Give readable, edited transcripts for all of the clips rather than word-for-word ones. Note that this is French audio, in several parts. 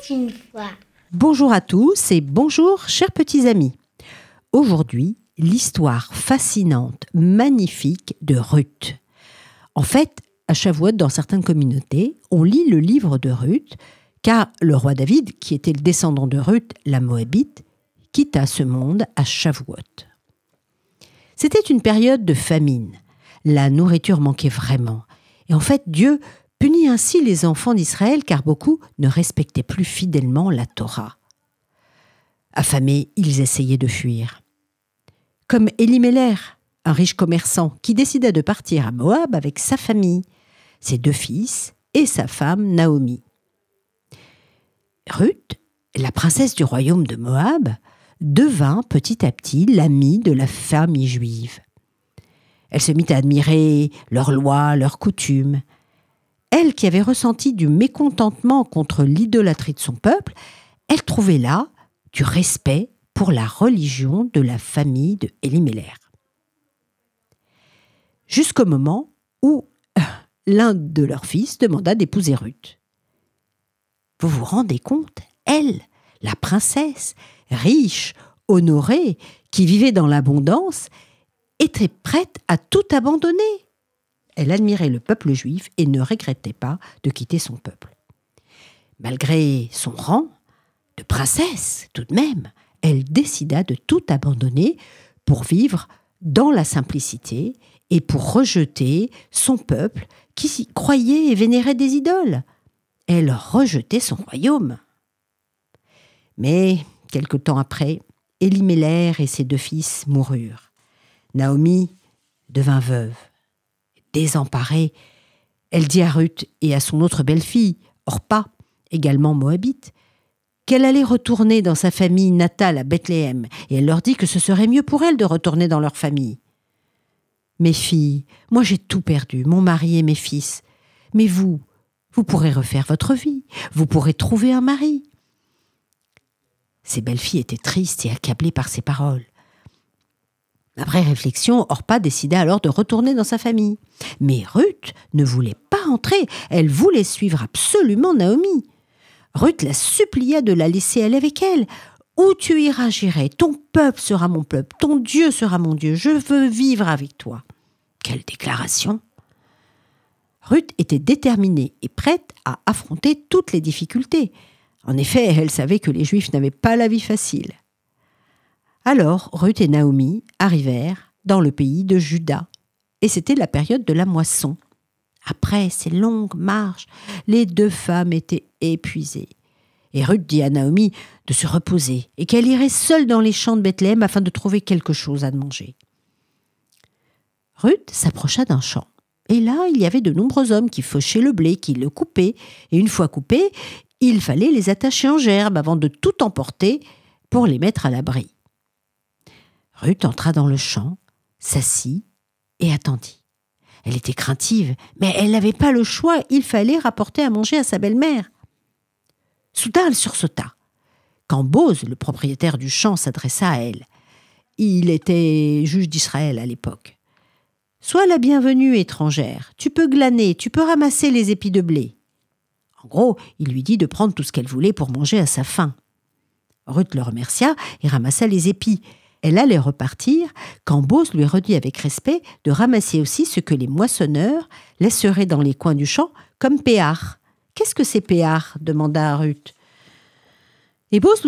une fois. Bonjour à tous et bonjour chers petits amis. Aujourd'hui, l'histoire fascinante, magnifique de Ruth. En fait, à Shavuot, dans certaines communautés, on lit le livre de Ruth, car le roi David, qui était le descendant de Ruth, la Moabite, quitta ce monde à Shavuot. C'était une période de famine. La nourriture manquait vraiment. Et en fait, Dieu punit ainsi les enfants d'Israël car beaucoup ne respectaient plus fidèlement la Torah. Affamés, ils essayaient de fuir. Comme Elimelech, un riche commerçant qui décida de partir à Moab avec sa famille, ses 2 fils et sa femme Naomi. Ruth, la princesse du royaume de Moab, devint petit à petit l'amie de la famille juive. Elle se mit à admirer leurs lois, leurs coutumes. Elle qui avait ressenti du mécontentement contre l'idolâtrie de son peuple, elle trouvait là du respect pour la religion de la famille de Elimelech. Jusqu'au moment où l'un de leurs fils demanda d'épouser Ruth. Vous vous rendez compte, elle, la princesse, riche, honorée, qui vivait dans l'abondance, était prête à tout abandonner. Elle admirait le peuple juif et ne regrettait pas de quitter son peuple. Malgré son rang de princesse, tout de même, elle décida de tout abandonner pour vivre dans la simplicité et pour rejeter son peuple qui s'y croyait et vénérait des idoles. Elle rejetait son royaume. Mais, quelque temps après, Elimelech et ses 2 fils moururent. Naomi devint veuve. Désemparée, elle dit à Ruth et à son autre belle-fille, Orpa, également moabite, qu'elle allait retourner dans sa famille natale à Bethléem, et elle leur dit que ce serait mieux pour elle de retourner dans leur famille. « Mes filles, moi j'ai tout perdu, mon mari et mes fils. Mais vous pourrez refaire votre vie, vous pourrez trouver un mari. » Ces belles-filles étaient tristes et accablées par ces paroles. Après réflexion, Orpa décida alors de retourner dans sa famille. Mais Ruth ne voulait pas entrer, elle voulait suivre absolument Naomi. Ruth la supplia de la laisser aller avec elle. « Où tu iras, j'irai, ton peuple sera mon peuple, ton Dieu sera mon Dieu, je veux vivre avec toi. » Quelle déclaration! Ruth était déterminée et prête à affronter toutes les difficultés. En effet, elle savait que les Juifs n'avaient pas la vie facile. Alors, Ruth et Naomi arrivèrent dans le pays de Juda, et c'était la période de la moisson. Après ces longues marches, les 2 femmes étaient épuisées. Et Ruth dit à Naomi de se reposer et qu'elle irait seule dans les champs de Bethléem afin de trouver quelque chose à manger. Ruth s'approcha d'un champ, et là, il y avait de nombreux hommes qui fauchaient le blé, qui le coupaient, et une fois coupés, il fallait les attacher en gerbe avant de tout emporter pour les mettre à l'abri. Ruth entra dans le champ, s'assit et attendit. Elle était craintive, mais elle n'avait pas le choix, il fallait rapporter à manger à sa belle-mère. Soudain, elle sursauta. Quand Boz, le propriétaire du champ, s'adressa à elle. Il était juge d'Israël à l'époque. « Sois la bienvenue, étrangère. Tu peux glaner, tu peux ramasser les épis de blé. » En gros, il lui dit de prendre tout ce qu'elle voulait pour manger à sa faim. Ruth le remercia et ramassa les épis. Elle allait repartir quand Boz lui redit avec respect de ramasser aussi ce que les moissonneurs laisseraient dans les coins du champ comme péard. « Qu'est-ce que c'est péard ?» demanda Ruth. Et Boz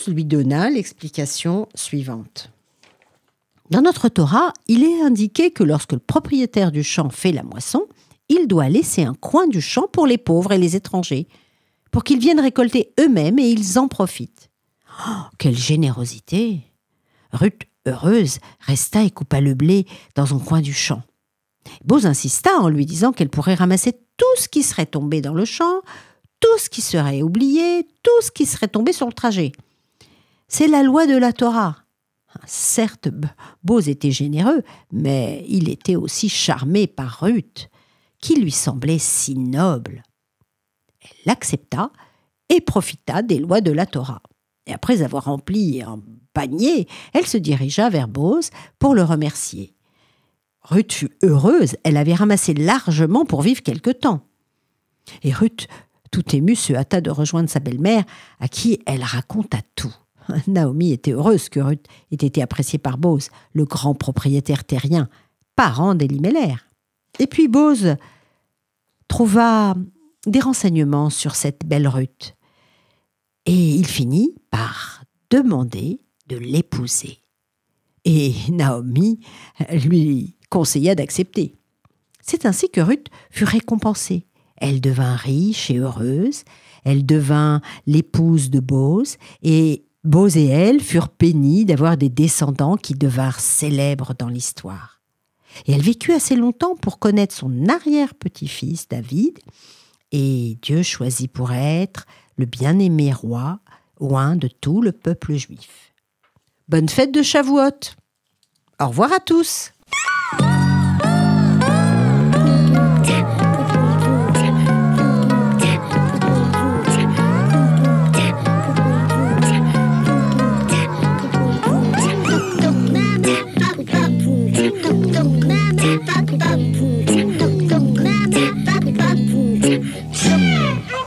lui donna l'explication suivante. Dans notre Torah, il est indiqué que lorsque le propriétaire du champ fait la moisson, il doit laisser un coin du champ pour les pauvres et les étrangers, pour qu'ils viennent récolter eux-mêmes et ils en profitent. Oh, quelle générosité! Ruth, heureuse, resta et coupa le blé dans un coin du champ. Boz insista en lui disant qu'elle pourrait ramasser tout ce qui serait tombé dans le champ, tout ce qui serait oublié, tout ce qui serait tombé sur le trajet. C'est la loi de la Torah. Certes, Boz était généreux, mais il était aussi charmé par Ruth, qui lui semblait si noble. Elle l'accepta et profita des lois de la Torah. Et après avoir rempli un panier, elle se dirigea vers Boz pour le remercier. Ruth fut heureuse, elle avait ramassé largement pour vivre quelque temps. Et Ruth tout émue, se hâta de rejoindre sa belle-mère, à qui elle raconta tout. Naomi était heureuse que Ruth ait été appréciée par Boz, le grand propriétaire terrien, parent d'Elimelech. Et puis Boz trouva des renseignements sur cette belle Ruth, et il finit par demander de l'épouser. Et Naomi lui conseilla d'accepter. C'est ainsi que Ruth fut récompensée. Elle devint riche et heureuse, elle devint l'épouse de Boz, et Boz et elle furent bénis d'avoir des descendants qui devinrent célèbres dans l'histoire. Et elle vécut assez longtemps pour connaître son arrière-petit-fils David, et Dieu choisit pour être le bien-aimé roi, oint de tout le peuple juif. Bonne fête de Shavuot! Au revoir à tous!